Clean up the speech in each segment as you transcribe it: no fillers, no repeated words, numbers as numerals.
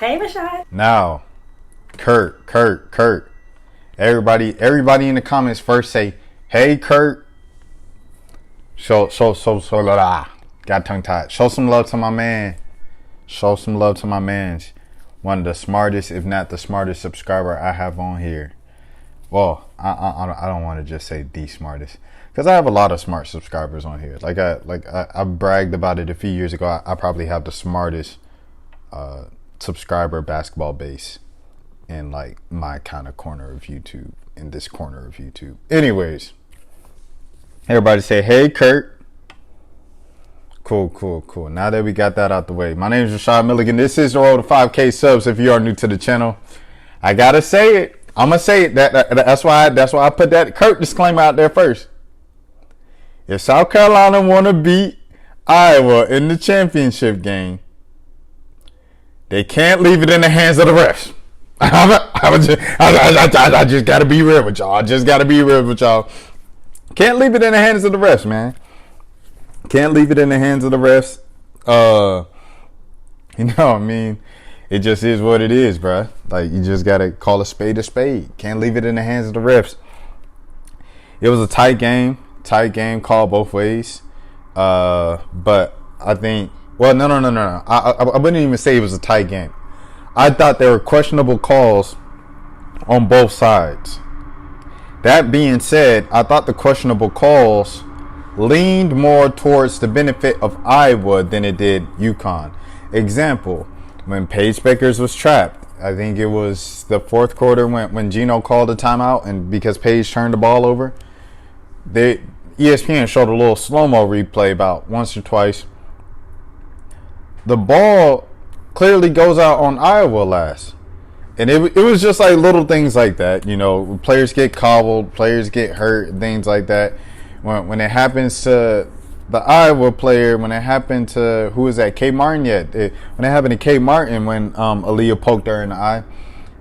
Hey, Rashad. Now, Kurt. Everybody in the comments first say, "Hey, Kurt." Got tongue tied. Show some love to my man. Show some love to my man. One of the smartest, if not the smartest subscriber I have on here. Well, I don't want to just say the smartest, because I have a lot of smart subscribers on here. I bragged about it a few years ago. I probably have the smartest subscriber basketball base in like my kind of corner of YouTube, in this corner of YouTube. Anyways, everybody say, "Hey, Kurt." Cool. Now that we got that out the way, my name is Rashad Milligan. This is the road to 5K subs. If you are new to the channel, I gotta say it. I'm gonna say it. That's why I put that Kurt disclaimer out there first. If South Carolina want to beat Iowa in the championship game, they can't leave it in the hands of the refs. I just gotta be real with y'all. Can't leave it in the hands of the refs, man. Can't leave it in the hands of the refs. It just is what it is, bruh. Like, you just gotta call a spade a spade. Can't leave it in the hands of the refs. It was a tight game called both ways. But I think, well, no. I wouldn't even say it was a tight game. I thought there were questionable calls on both sides. That being said, I thought the questionable calls leaned more towards the benefit of Iowa than it did UConn. Example, when Paige Bueckers was trapped, I think it was the fourth quarter when Gino called a timeout, and because Paige turned the ball over, ESPN showed a little slow-mo replay about once or twice. The ball clearly goes out on Iowa last. And it was just like little things like that. You know, players get cobbled, players get hurt, things like that. When it happens to the Iowa player, when it happened to, who was that, K. Martin yet? When it happened to K. Martin, when Aaliyah poked her in the eye,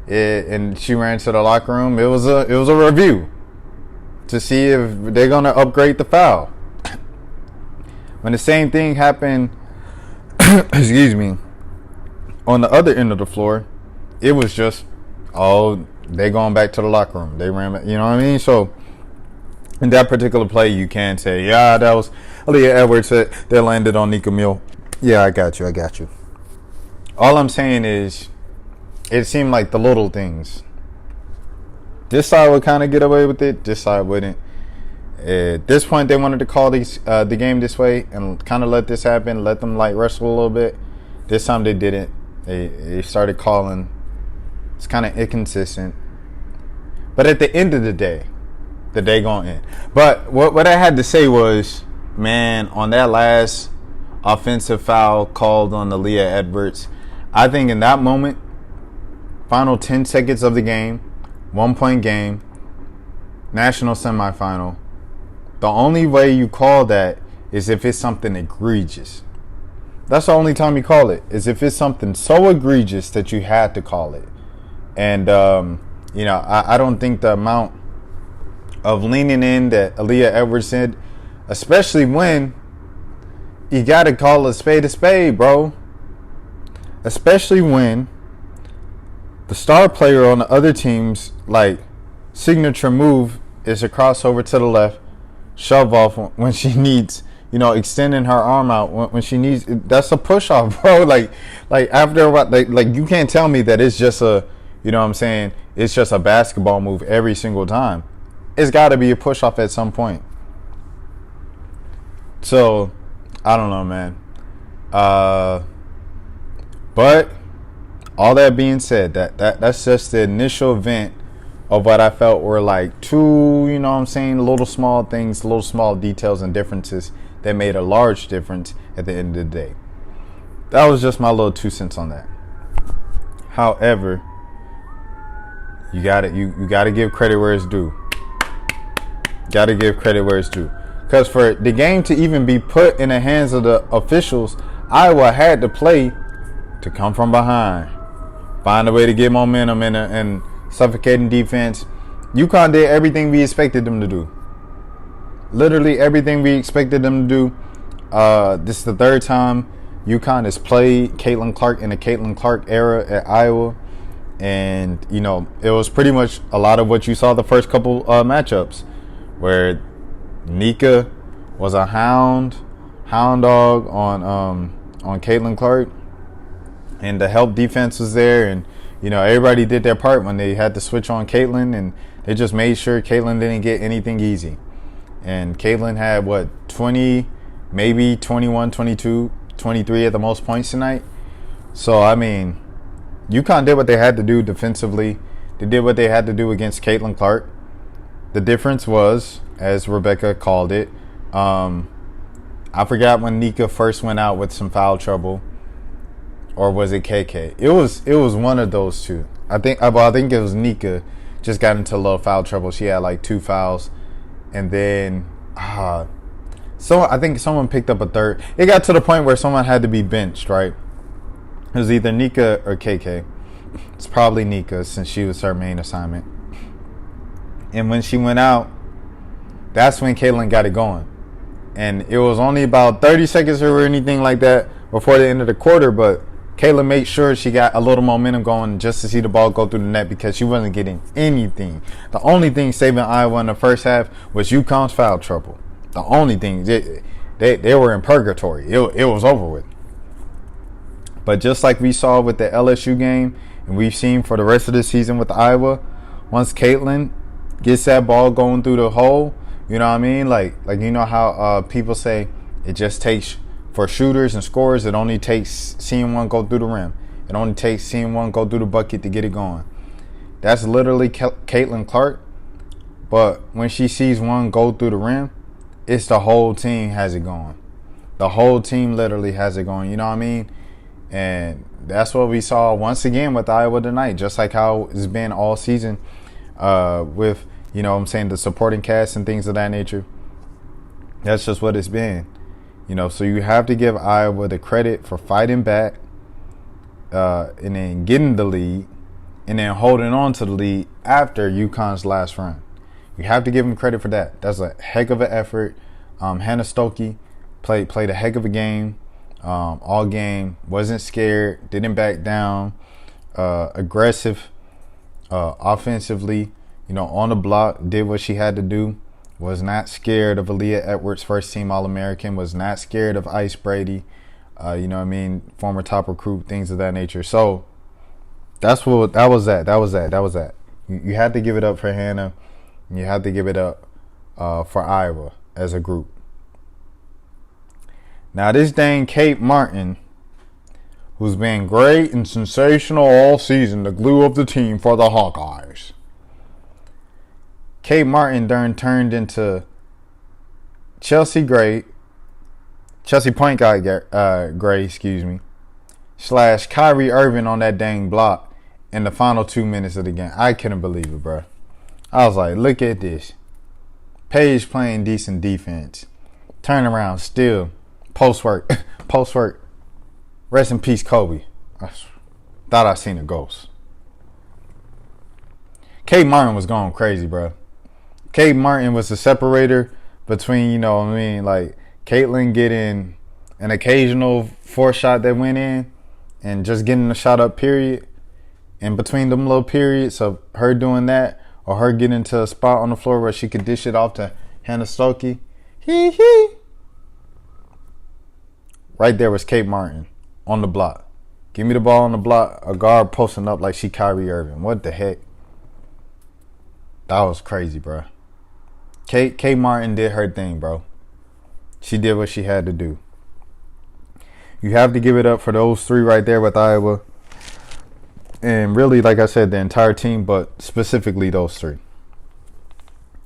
and she ran to the locker room, it was a review to see if they're going to upgrade the foul. When the same thing happened, excuse me, on the other end of the floor, it was just, they going back to the locker room. They ran, you know what I mean? So, in that particular play, you can say, yeah, that was Aaliyah Edwards that landed on Nika Mill. Yeah, I got you. All I'm saying is, it seemed like the little things. This side would kind of get away with it. This side wouldn't. At this point, they wanted to call the game this way and kind of let this happen, let them like wrestle a little bit. This time they didn't. They started calling. It's kind of inconsistent. But at the end of the day gonna end. But what I had to say was, man, on that last offensive foul called on Aaliyah Edwards, I think in that moment, final 10 seconds of the game, 1-point game, national semifinal, the only way you call that is if it's something egregious. That's the only time you call it, is if it's something so egregious that you had to call it. And, I don't think the amount of leaning in that Aaliyah Edwards said, especially when you got to call a spade, bro. Especially when the star player on the other team's like signature move is a crossover to the left, shove off when she needs, extending her arm out when she needs. That's a push off, bro. Like after a while, like you can't tell me that it's just a, it's just a basketball move every single time. It's got to be a push off at some point. So I don't know, man. But all that being said, that's just the initial event of what I felt were like two, little small things, little small details and differences that made a large difference at the end of the day. That was just my little 2 cents on that. However, you gotta give credit where it's due. Gotta give credit where it's due. Because for the game to even be put in the hands of the officials, Iowa had to play to come from behind, find a way to get momentum and suffocating defense. UConn did everything we expected them to do. Literally everything we expected them to do. This is the third time UConn has played Caitlin Clark in the Caitlin Clark era at Iowa. And, you know, it was pretty much a lot of what you saw the first couple matchups, where Nika was a hound dog on Caitlin Clark, and the help defense was there, and you know everybody did their part when they had to switch on Caitlin, and they just made sure Caitlin didn't get anything easy. And Caitlin had 20, maybe 21, 22, 23 at the most points tonight. So I mean, UConn did what they had to do defensively. They did what they had to do against Caitlin Clark. The difference was, as Rebecca called it, I forgot when Nika first went out with some foul trouble, or was it KK? It was one of those two. I think it was Nika just got into a little foul trouble. She had like 2 fouls, and then so I think someone picked up a third. It got to the point where someone had to be benched, right? It was either Nika or KK. It's probably Nika since she was her main assignment. And when she went out, that's when Caitlin got it going. And it was only about 30 seconds or anything like that before the end of the quarter, but Caitlin made sure she got a little momentum going just to see the ball go through the net because she wasn't getting anything. The only thing saving Iowa in the first half was UConn's foul trouble. The only thing. They were in purgatory. It was over with. But just like we saw with the LSU game, and we've seen for the rest of the season with Iowa, once Caitlin gets that ball going through the hole, you know what I mean? Like you know how people say it just takes, for shooters and scorers, it only takes seeing one go through the rim. It only takes seeing one go through the bucket to get it going. That's literally Caitlin Clark. But when she sees one go through the rim, it's the whole team has it going. The whole team literally has it going. You know what I mean? And that's what we saw once again with Iowa tonight, just like how it's been all season with, you know what I'm saying, the supporting cast and things of that nature. That's just what it's been. You know, so you have to give Iowa the credit for fighting back and then getting the lead and then holding on to the lead after UConn's last run. You have to give them credit for that. That's a heck of an effort. Hannah Stokey played a heck of a game. All game, wasn't scared, didn't back down, aggressive offensively, you know, on the block, did what she had to do, was not scared of Aaliyah Edwards, first team All-American, was not scared of Ice Brady, you know what I mean, former top recruit, things of that nature. So that was that. You had to give it up for Hannah, and you had to give it up for Iowa as a group. Now, this dang Kate Martin, who's been great and sensational all season, the glue of the team for the Hawkeyes. Kate Martin turned into Chelsea Point Guard Gray, / Kyrie Irving on that dang block in the final 2 minutes of the game. I couldn't believe it, bro. I was like, look at this. Paige playing decent defense. Turn around, still. Post work. Rest in peace, Kobe. I thought I seen a ghost. Kate Martin was going crazy, bro. Kate Martin was the separator between, you know what I mean, like Caitlin getting an occasional 4 shot that went in and just getting the shot up, period. And between them little periods of her doing that or her getting to a spot on the floor where she could dish it off to Hannah Stokey. Right there was Kate Martin on the block. Give me the ball on the block. A guard posting up like she Kyrie Irving. What the heck? That was crazy, bro. Kate Martin did her thing, bro. She did what she had to do. You have to give it up for those 3 right there with Iowa. And really, like I said, the entire team, but specifically those 3.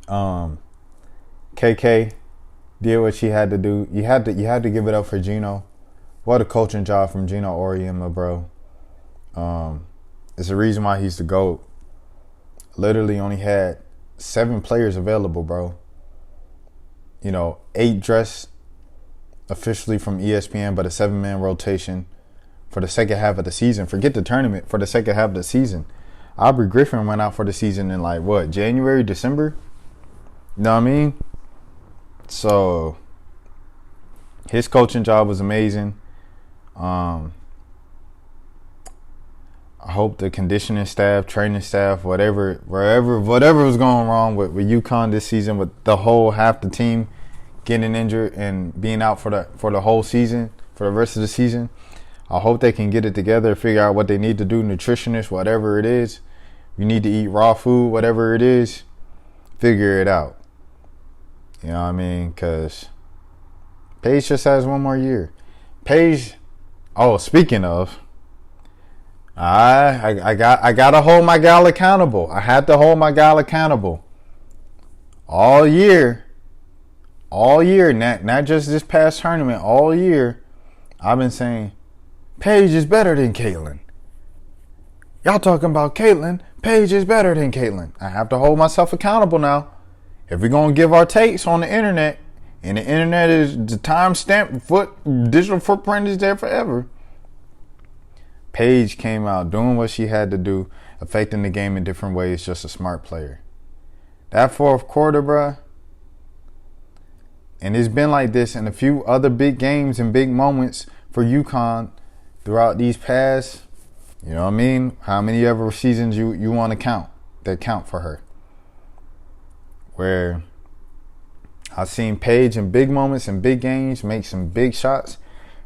KK did what she had to do. You had to give it up for Gino. What a coaching job from Gino Auriemma, bro. It's the reason why he's the GOAT. Literally only had 7 players available, bro. You know, 8 dressed officially from ESPN, but a 7-man rotation for the second half of the season. Forget the tournament, for the second half of the season. Aubrey Griffin went out for the season in like what, January, December? You know what I mean? So his coaching job was amazing. I hope the conditioning staff, training staff, whatever was going wrong with UConn this season, with the whole half the team getting injured and being out for the whole season, for the rest of the season. I hope they can get it together, figure out what they need to do, nutritionists, whatever it is. You need to eat raw food, whatever it is, figure it out. You know what I mean? Because Paige just has one more year. Paige, speaking of, I gotta hold my gal accountable. I had to hold my gal accountable all year, not just this past tournament. All year, I've been saying Paige is better than Caitlin. Y'all talking about Caitlin? Paige is better than Caitlin. I have to hold myself accountable now. If we're gonna give our takes on the internet, and the internet is the timestamp digital footprint is there forever. Paige came out doing what she had to do, affecting the game in different ways, just a smart player. That fourth quarter, bruh, and it's been like this in a few other big games and big moments for UConn throughout these past, you know what I mean, how many ever seasons you want to count that count for her. Where I've seen Paige in big moments and big games make some big shots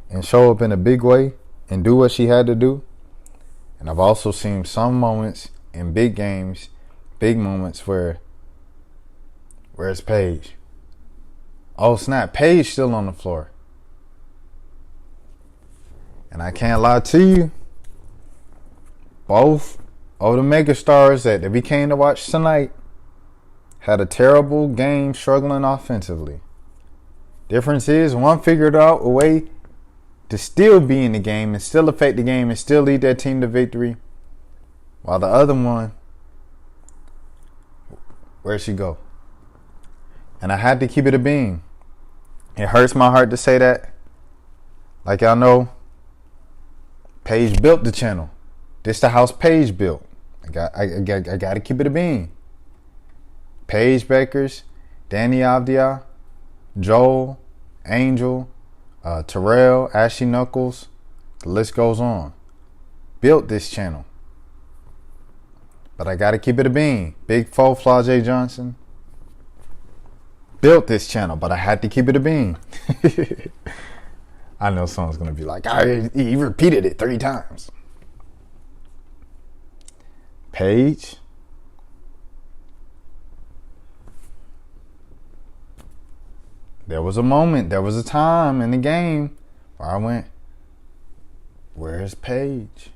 and show up in a big way and do what she had to do. And I've also seen some moments in big games, big moments where's Paige? Oh snap, Paige still on the floor. And I can't lie to you, both of the megastars that we came to watch tonight had a terrible game struggling offensively. Difference is one figured out a way to still be in the game and still affect the game and still lead that team to victory. While the other one, where'd she go? And I had to keep it a beam. It hurts my heart to say that. Like y'all know, Paige built the channel. This the house Paige built. I got to keep it a beam. Paige Bueckers, Danny Avdia, Joel, Angel, Terrell, Ashley Knuckles, the list goes on. Built this channel. But I gotta keep it a beam. Big Foe, Flau'jae Johnson. Built this channel, but I had to keep it a beam. I know someone's gonna be like, he repeated it 3 times. Paige. There was a moment, there was a time in the game where I went, where's Paige?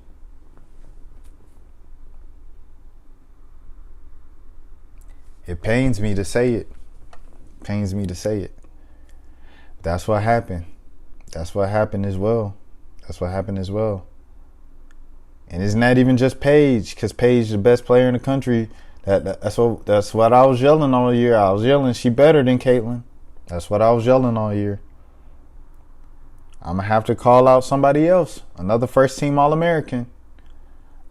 It pains me to say it. That's what happened. That's what happened as well. And it's not even just Paige, because Paige is the best player in the country. That's what I was yelling all year. I was yelling, she better than Caitlin. That's what I was yelling all year. I'm going to have to call out somebody else. Another first-team All-American.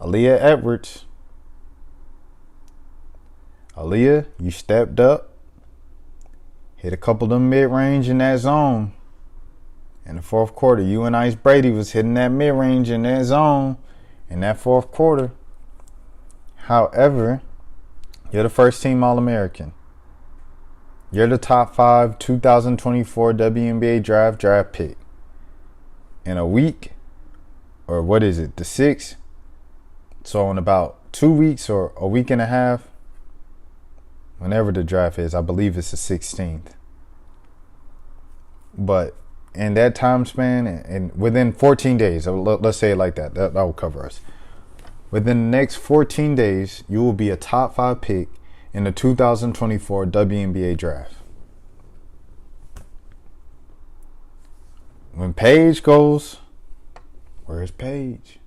Aaliyah Edwards. Aaliyah, you stepped up. Hit a couple of them mid-range in that zone. In the fourth quarter, you and Ice Brady was hitting that mid-range in that zone in that fourth quarter. However, you're the first-team All-American. You're the top 5 2024 WNBA draft pick. In a week, or what is it, the 6th? So in about 2 weeks or a week and a half, whenever the draft is, I believe it's the 16th. But in that time span, and within 14 days, let's say it like that, that will cover us. Within the next 14 days, you will be a top 5 pick in the 2024 WNBA draft. When Paige goes, where's Paige?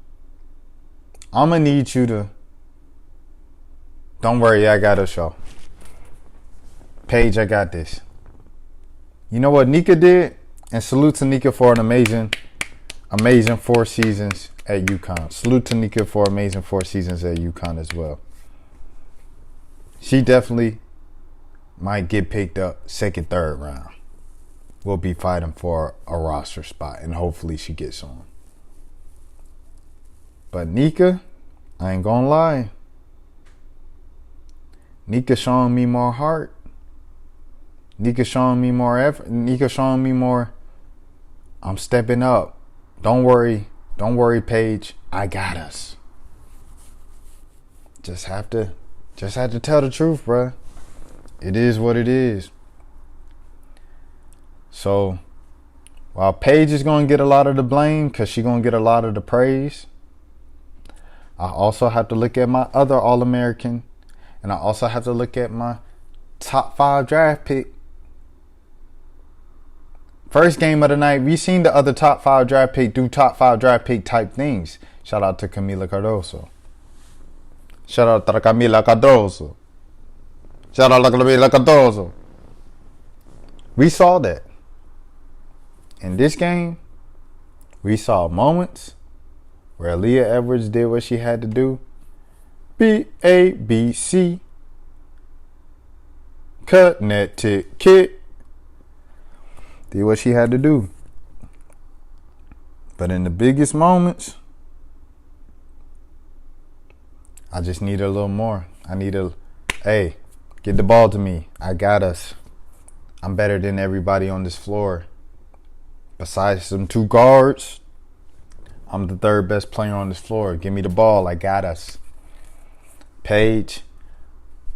I'm going to need you to, don't worry, I got a show. Paige, I got this. You know what Nika did? And salute to Nika for an amazing 4 seasons at UConn. Salute to Nika for amazing 4 seasons at UConn as well. She definitely might get picked up 2nd, 3rd round. We'll be fighting for a roster spot, and hopefully she gets on. But Nika, I ain't gonna lie. Nika showing me more heart. Nika showing me more effort. Nika showing me more. I'm stepping up. Don't worry, Paige. I got us. Just have to tell the truth, bruh. It is what it is. So, while Paige is gonna get a lot of the blame because she's gonna get a lot of the praise, I also have to look at my other All-American. And I also have to look at my top 5 draft pick. First game of the night, we seen the other top 5 draft pick do top 5 draft pick type things. Shout out to Camila Cardoso. Shout out to Camila Cardoso. Shout out to Camila Cardoso. We saw that. In this game, we saw moments where Leah Edwards did what she had to do. B-A-B-C. Connecticut. Did what she had to do. But in the biggest moments, I just need a little more. I need hey, get the ball to me. I got us. I'm better than everybody on this floor. Besides some 2 guards, I'm the 3rd best player on this floor. Give me the ball. I got us. Paige,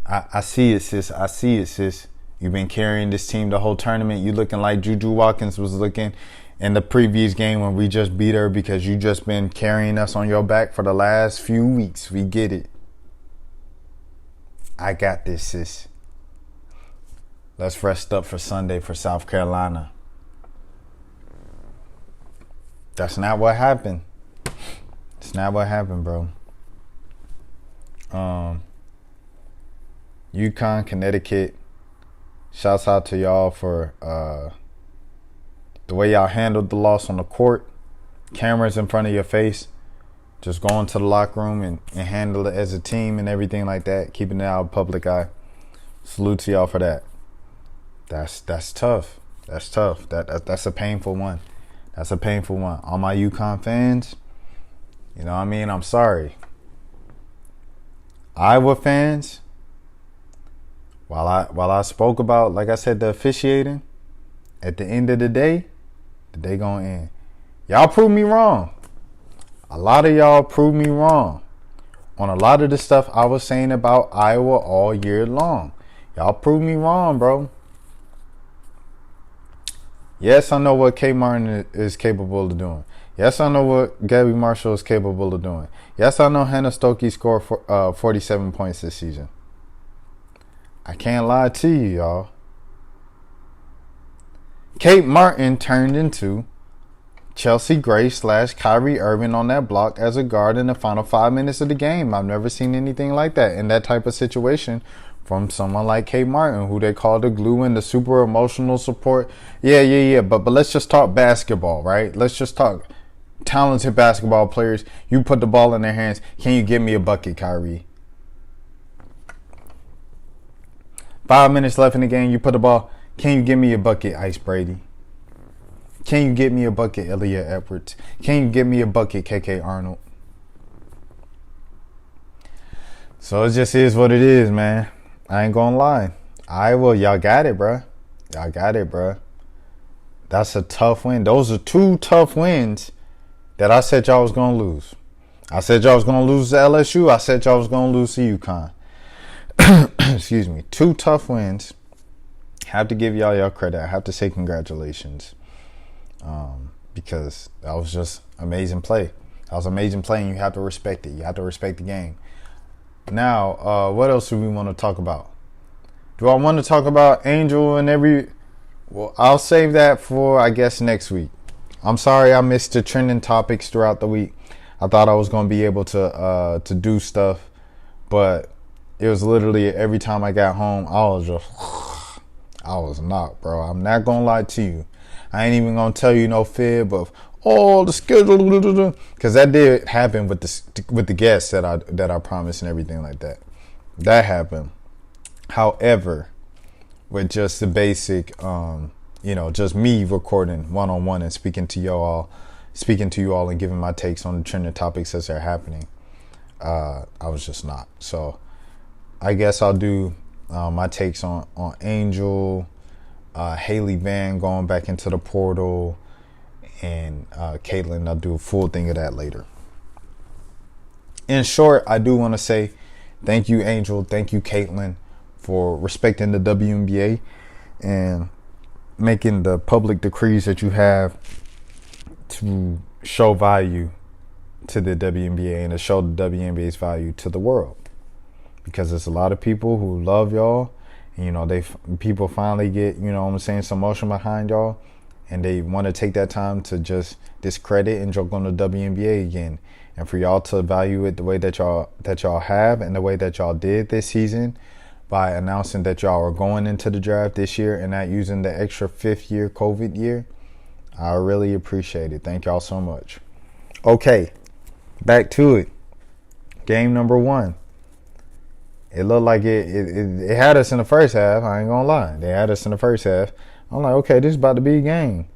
I see it, sis. I see it, sis. You've been carrying this team the whole tournament. You looking like Juju Watkins was looking in the previous game when we just beat her because you just been carrying us on your back for the last few weeks. We get it. I got this, sis. Let's rest up for Sunday for South Carolina. That's not what happened. It's not what happened, bro. UConn, Connecticut. Shouts out to y'all for the way y'all handled the loss on the court. Cameras in front of your face. Just going to the locker room and handle it as a team and everything like that. Keeping it out of public eye. Salute to y'all for that. That's tough. That's tough. That's a painful one. That's a painful one. All my UConn fans, you know what I mean? I'm sorry. Iowa fans, while I spoke about, like I said, the officiating, at the end of the day gonna end. Y'all proved me wrong. A lot of y'all proved me wrong on a lot of the stuff I was saying about Iowa all year long. Y'all proved me wrong, bro. Yes, I know what K. Martin is capable of doing. Yes, I know what Gabby Marshall is capable of doing. Yes, I know Hannah Stokey scored 47 points this season. I can't lie to you, y'all. Kate Martin turned into Chelsea Gray / Kyrie Irving on that block as a guard in the final 5 minutes of the game. I've never seen anything like that in that type of situation from someone like Kate Martin, who they call the glue and the super emotional support. Yeah. But let's just talk basketball, right? Let's just talk talented basketball players. You put the ball in their hands. Can you give me a bucket, Kyrie? 5 minutes left in the game. You put the ball. Can you give me a bucket, Ice Brady? Can you get me a bucket, Elia Edwards? Can you give me a bucket, KK Arnold? So it just is what it is, man. I ain't gonna lie. Iowa, y'all got it, bruh. Y'all got it, bruh. That's a tough win. Those are 2 tough wins that I said y'all was gonna lose. I said y'all was gonna lose to LSU. I said y'all was gonna lose to UConn. Excuse me. 2 tough wins. Have to give y'all credit. I have to say congratulations. Because that was just amazing play. That was amazing play, and you have to respect it. You have to respect the game. Now, what else do we want to talk about? Do I want to talk about Angel and well, I'll save that for, I guess, next week. I'm sorry I missed the trending topics throughout the week. I thought I was going to be able to do stuff, but it was literally every time I got home, I was knocked, bro. I'm not going to lie to you. I ain't even going to tell you no fib of, the schedule, because that did happen with the guests that I promised and everything like that. That happened. However, with just the basic, just me recording one-on-one and speaking to y'all speaking to you all and giving my takes on the trending topics as they're happening. I was just not. So I guess I'll do my takes on Angel, Haley Van going back into the portal, and Caitlyn. I'll do a full thing of that later. In short, I do want to say thank you, Angel. Thank you, Caitlyn, for respecting the WNBA and making the public decrees that you have to show value to the WNBA and to show the WNBA's value to the world. Because there's a lot of people who love y'all, and, you know, people finally get, you know what I'm saying, some motion behind y'all, and they want to take that time to just discredit and joke on the WNBA again. And for y'all to value it the way that y'all have and the way that y'all did this season by announcing that y'all are going into the draft this year and not using the extra 5th year COVID year, I really appreciate it. Thank y'all so much. Okay, back to it. Game number 1. It looked like it had us in the first half. I ain't gonna lie. They had us in the first half. I'm like, okay, this is about to be a game.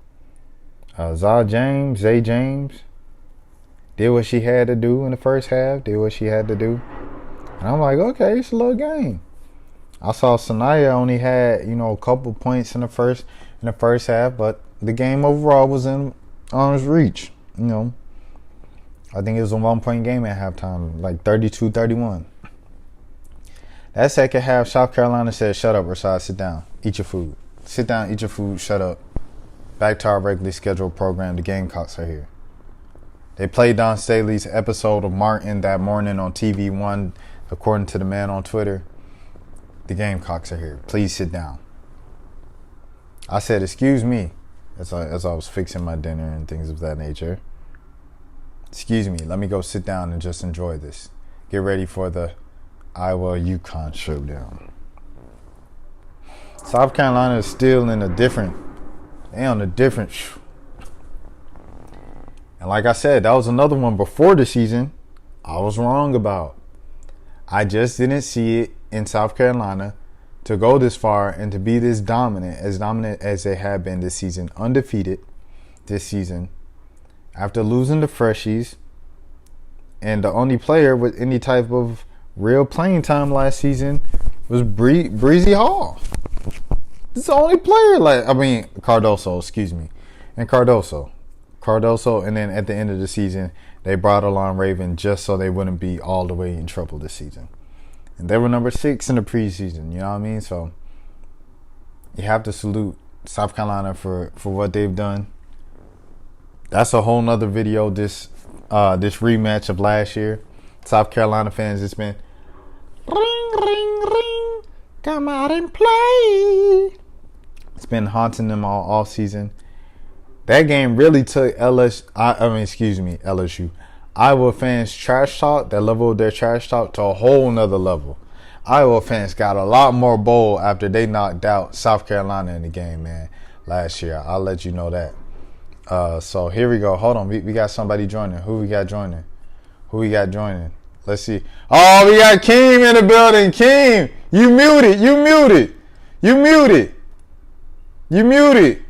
Zay James did what she had to do in the first half. Did what she had to do. And I'm like, okay, it's a little game. I saw Sanaya only had, you know, a couple points in the first half, but the game overall was in arm's reach. You know, I think it was a 1-point game at halftime, like 32-31. That second half, South Carolina said, shut up, Rashad, sit down, eat your food. Sit down, eat your food, shut up. Back to our regularly scheduled program. The Gamecocks are here. They played Don Staley's episode of Martin that morning on TV1, according to the man on Twitter. The Gamecocks are here. Please sit down. I said, excuse me, as I was fixing my dinner and things of that nature. Excuse me, let me go sit down and just enjoy this. Get ready for the Iowa UConn showdown. South Carolina is still in a different. And like I said, that was another one before the season I was wrong about. I just didn't see it in South Carolina to go this far and to be this dominant as they have been this season, undefeated this season, after losing the freshies, and the only player with any type of real playing time last season was Breezy Hall. It's the only player, Cardoso, and Cardoso, and then at the end of the season, they brought along Raven just so they wouldn't be all the way in trouble this season. And they were number 6 in the preseason, you know what I mean? So you have to salute South Carolina for what they've done. That's a whole nother video, this rematch of last year. South Carolina fans, it's been ring, ring, ring, come out and play. It's been haunting them all season. That game really took LSU. Iowa fans' trash talk, that level of their trash talk, to a whole nother level. Iowa fans got a lot more bold after they knocked out South Carolina in the game, man, last year. I'll let you know that. So here we go. Hold on. We got somebody joining. Who we got joining? Let's see. Oh, we got Keem in the building. Keem, you muted.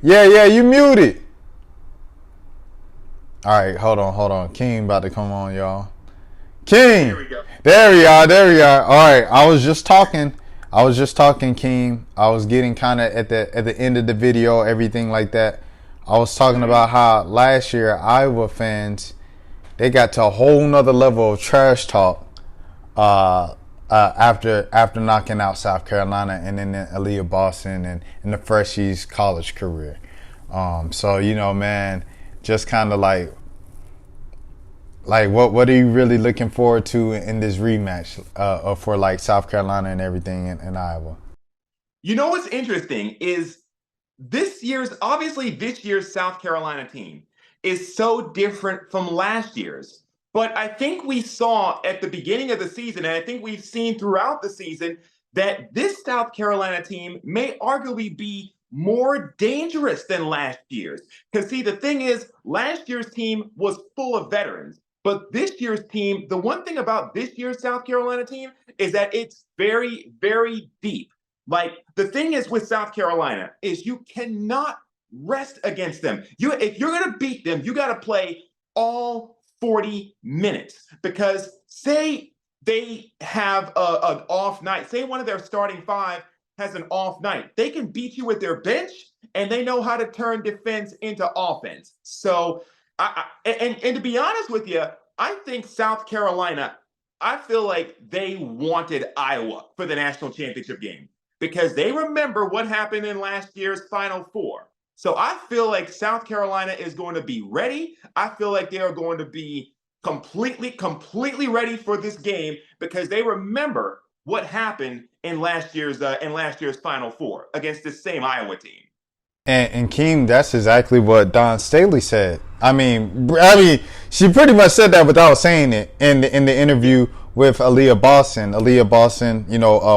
Yeah, you muted. All right, hold on. Keem about to come on, y'all. Keem. There we go. There we are. All right, I was just talking, Keem. I was getting kind of at the end of the video, everything like that. I was talking about how last year Iowa fans, they got to a whole nother level of trash talk after knocking out South Carolina and then Aaliyah Boston and the Freshies' college career. So, you know, man, just kind of like what are you really looking forward to in this rematch for like South Carolina and everything in Iowa? You know what's interesting is this year's South Carolina team is so different from last year's. But I think we saw at the beginning of the season, and I think we've seen throughout the season, that this South Carolina team may arguably be more dangerous than last year's. Because see, the thing is, last year's team was full of veterans. But this year's team, the one thing about this year's South Carolina team is that it's very, very deep. Like, the thing is with South Carolina is you cannot rest against them. If you're going to beat them, you got to play all 40 minutes because say they have an off night, say one of their starting five has an off night, they can beat you with their bench and they know how to turn defense into offense. So, and to be honest with you, I think South Carolina, I feel like they wanted Iowa for the national championship game because they remember what happened in last year's Final Four. So I feel like South Carolina is going to be ready. I feel like they are going to be completely ready for this game because they remember what happened in last year's Final Four against this same Iowa team. And Keem, that's exactly what Don Staley said. She pretty much said that without saying it in the interview with Aaliyah Boston. Aaliyah Boston,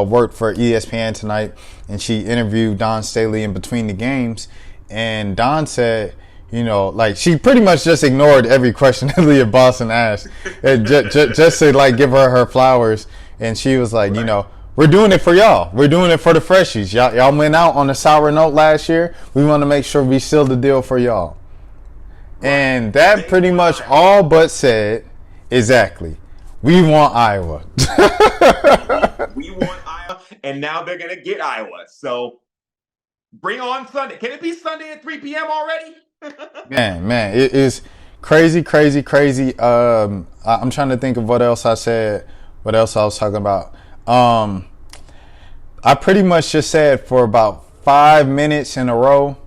worked for ESPN tonight, and she interviewed Don Staley in between the games. And Don said, she pretty much just ignored every question Aaliyah Boston asked, and just to give her flowers. And she was like, we're doing it for y'all. We're doing it for the freshies. Y'all went out on a sour note last year. We want to make sure we seal the deal for y'all. And that pretty much all but said, exactly, we want Iowa. We want Iowa, and now they're going to get Iowa. So bring on Sunday. Can it be Sunday at 3 p.m. already? Man, it is crazy. I'm trying to think of what else I said, what else I was talking about. I pretty much just said for about 5 minutes in a row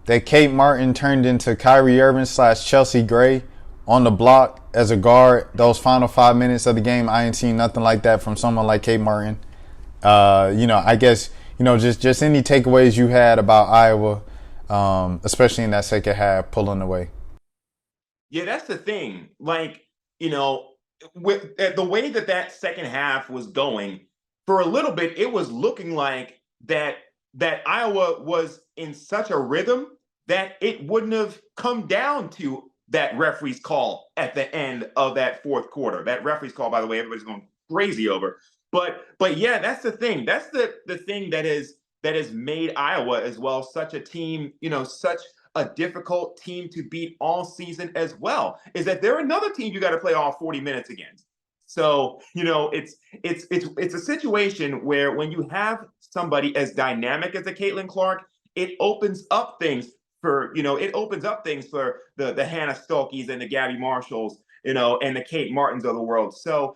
that Kate Martin turned into Kyrie Irving / Chelsea Gray on the block as a guard. Those final 5 minutes of the game, I ain't seen nothing like that from someone like Kate Martin. I guess, just any takeaways you had about Iowa, especially in that second half, pulling away. Yeah, that's the thing. With the way that second half was going, for a little bit, it was looking like that Iowa was in such a rhythm that it wouldn't have come down to that referee's call at the end of that fourth quarter. That referee's call, by the way, everybody's going crazy over. But yeah, that's the thing. That's the thing that has made Iowa as well such a team, such a difficult team to beat all season as well, is that they're another team you got to play all 40 minutes against. So, it's a situation where when you have somebody as dynamic as a Caitlin Clark, it opens up things for the Hannah Stokes and the Gabby Marshalls, and the Kate Martins of the world. So,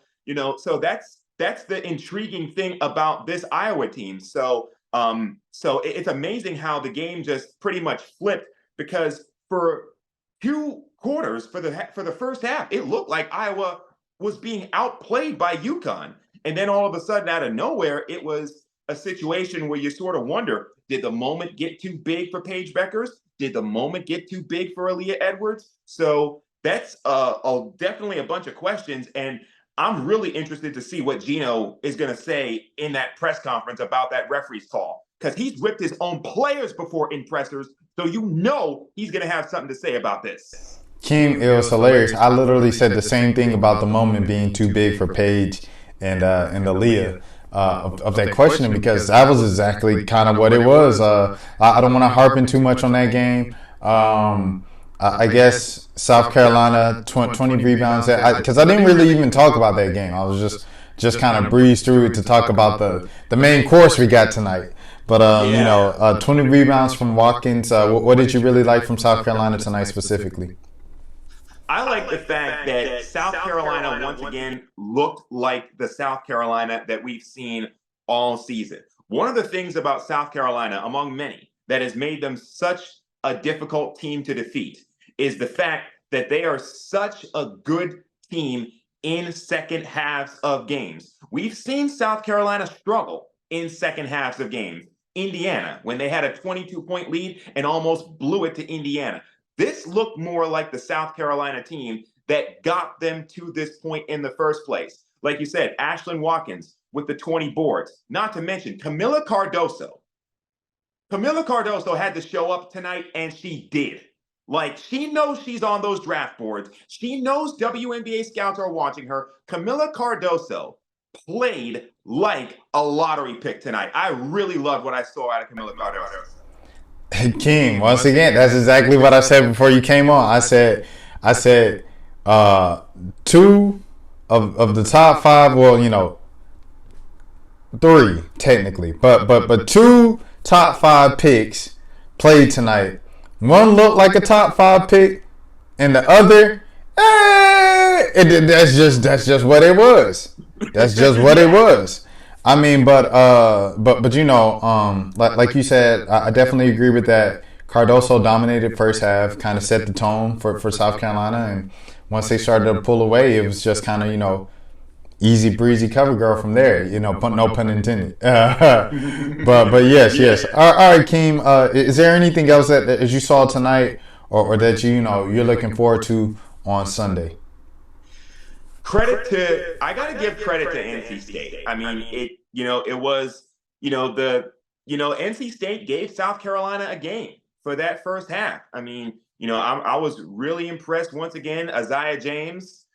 so that's the intriguing thing about this Iowa team. So it's amazing how the game just pretty much flipped, because for 2 quarters, for the first half, it looked like Iowa was being outplayed by UConn. And then all of a sudden, out of nowhere, it was a situation where you sort of wonder, did the moment get too big for Paige Bueckers? Did the moment get too big for Aaliyah Edwards? So that's definitely a bunch of questions. And I'm really interested to see what Gino is going to say in that press conference about that referee's call, because he's whipped his own players before in pressers. So he's going to have something to say about this. Kiem, it was hilarious. I literally said the same thing about the moment being too big for Paige and Aaliyah of that questioning, because that was exactly kind of what it was. I don't want to harp in too much on that game. I guess South Carolina 20 rebounds, because I didn't really even talk about that game. I was just kind of breezed through it to talk about the main course we got tonight. But 20 rebounds from Watkins. What did you really like from South Carolina tonight specifically? I like the fact that South Carolina once again looked like the South Carolina that we've seen all season. One of the things about South Carolina, among many, that has made them such a difficult team to defeat is the fact that they are such a good team in second halves of games. We've seen South Carolina struggle in second halves of games. Indiana, when they had a 22-point lead and almost blew it to Indiana. This looked more like the South Carolina team that got them to this point in the first place. Like you said, Ashlyn Watkins with the 20 boards. Not to mention Camila Cardoso. Camila Cardoso had to show up tonight, and she did. She knows she's on those draft boards. She knows WNBA scouts are watching her. Camila Cardoso played like a lottery pick tonight. I really loved what I saw out of Camila Cardoso. Keem, once again, that's exactly what I said before you came on. I said, uh, two of the top five. Well, three technically, but two top five picks played tonight. One looked like a top five pick, and the other, that's just what it was. That's just what it was. I mean, but like you said, I definitely agree with that. Cardoso dominated first half, kind of set the tone for South Carolina, and once they started to pull away, it was just kind of easy breezy cover girl from there. No pun intended. But yes. All right, Keem. Is there anything else that as you saw tonight, or that you're looking forward to on Sunday? I got to give credit to NC State. I mean, it was, NC State gave South Carolina a game for that first half. I mean, I was really impressed once again. Isaiah James,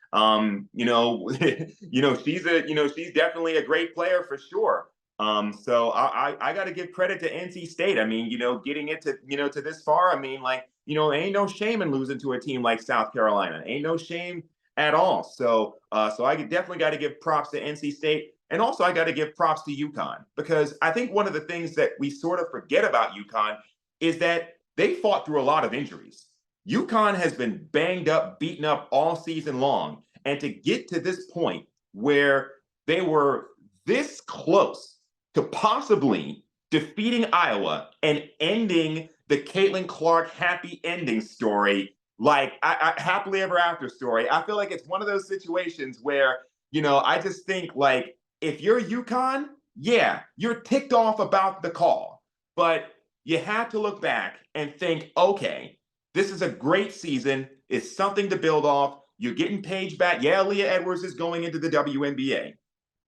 she's definitely a great player for sure. So I got to give credit to NC State. I mean, getting it to this far. I mean, ain't no shame in losing to a team like South Carolina. Ain't no shame at all. So I definitely got to give props to NC State. And also I got to give props to UConn, because I think one of the things that we sort of forget about UConn is that they fought through a lot of injuries. UConn has been banged up, beaten up all season long. And to get to this point where they were this close to possibly defeating Iowa and ending the Caitlin Clark happy ending story, like I happily ever after story. I feel like it's one of those situations where, I just think, like, if you're UConn, yeah, you're ticked off about the call, but you have to look back and think, okay, this is a great season. It's something to build off. You're getting Paige back. Yeah, Leah Edwards is going into the WNBA,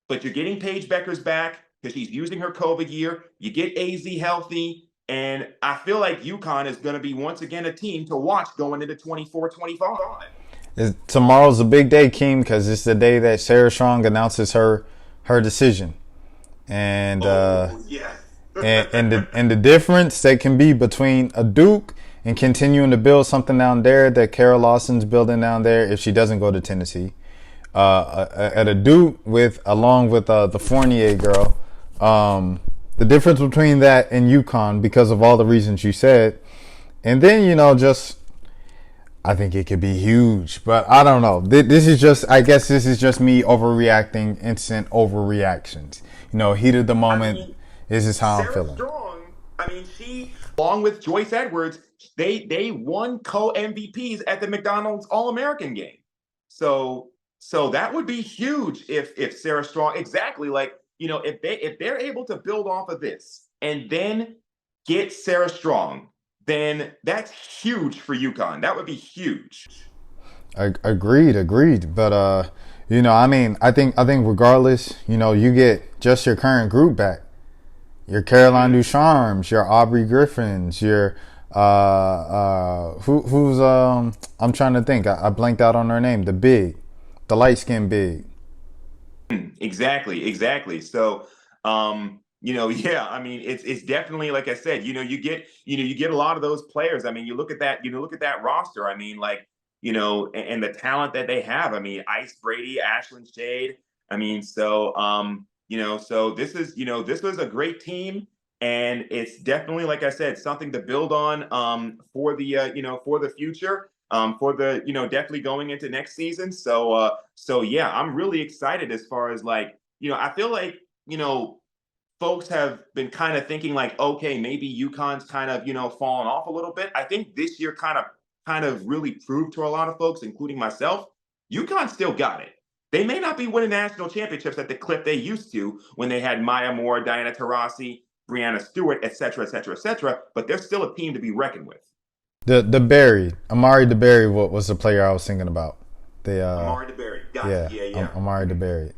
but you're getting Paige Bueckers back because she's using her COVID year. You get AZ healthy. And I feel like UConn is going to be once again a team to watch going into 24-25. Tomorrow's a big day, Keem, because it's the day that Sarah Strong announces her decision, and yeah. and the difference that can be between a Duke and continuing to build something down there that Kara Lawson's building down there if she doesn't go to Tennessee, at a Duke along with the Fournier girl. The difference between that and UConn, because of all the reasons you said, and then I think it could be huge, but I don't know. I guess this is just me overreacting, instant overreactions. Heat of the moment. This is how I'm feeling. Strong. I mean, she, along with Joyce Edwards, they won co-MVPs at the McDonald's All-American game. So that would be huge if Sarah Strong, exactly, like, if they're able to build off of this and then get Sarah Strong, then that's huge for UConn. That would be huge. Agreed. But I think regardless, you get just your current group back. Your Caroline Ducharmes, your Aubrey Griffins, your who's I'm trying to think. I blanked out on her name. The light skinned big. Exactly. So, yeah, I mean, it's definitely, like I said, you get a lot of those players. I mean, you look at that roster. I mean, like, and the talent that they have. I mean, Ice Brady, Ashlyn Shade. I mean, so this was a great team, and it's definitely, like I said, something to build on for the future. Definitely going into next season. So yeah, I'm really excited as far as, like, I feel like, folks have been kind of thinking like, okay, maybe UConn's kind of, fallen off a little bit. I think this year kind of really proved to a lot of folks, including myself, UConn still got it. They may not be winning national championships at the clip they used to when they had Maya Moore, Diana Taurasi, Brianna Stewart, et cetera, but they're still a team to be reckoned with. The Barry, Amari DeBerry, what was the player I was thinking about? Amari DeBerry. Gotcha. Yeah. Amari DeBerry.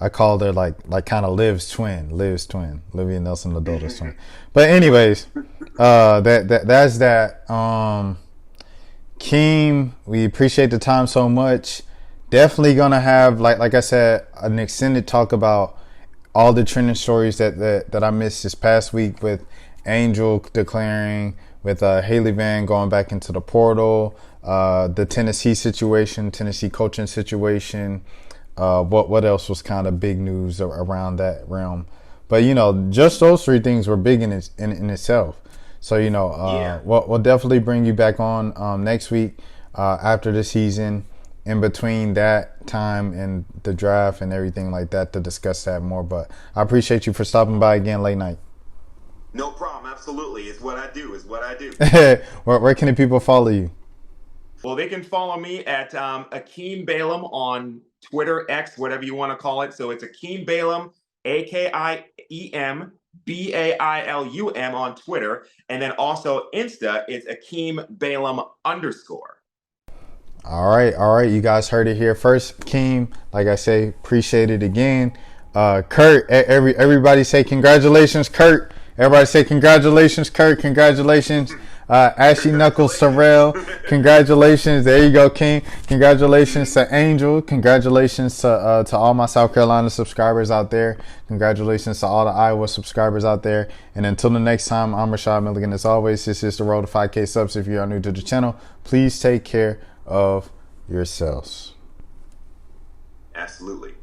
I called her like kind of Liv's twin, Olivia Nelson Ladota's twin. But anyways, that's that. Keem, we appreciate the time so much. Definitely gonna have, like I said, an extended talk about all the trending stories that I missed this past week with Angel declaring, with Haley Van going back into the portal, the Tennessee situation, Tennessee coaching situation. What else was kind of big news around that realm? But just those three things were big in itself. So we'll definitely bring you back on next week after the season, in between that time and the draft and everything like that, to discuss that more. But I appreciate you for stopping by again late night. No problem. Absolutely. It's what I do. Where can the people follow you? Well, they can follow me at Akeem Balaam on Twitter, X, whatever you want to call it. So it's Akeem Balaam, AKIEM BAILUM on Twitter. And then also Insta is Akeem Balaam _. All right. You guys heard it here first. Keem, like I say, appreciate it again. Kurt, everybody say congratulations, Kurt. Everybody say congratulations, Kurt. Congratulations. Ashley Knuckles Sorrell, congratulations. There you go, King. Congratulations to Angel. Congratulations to all my South Carolina subscribers out there. Congratulations to all the Iowa subscribers out there. And until the next time, I'm Rashad Milligan. As always, this is the road to 5K subs. If you are new to the channel, please take care of yourselves. Absolutely.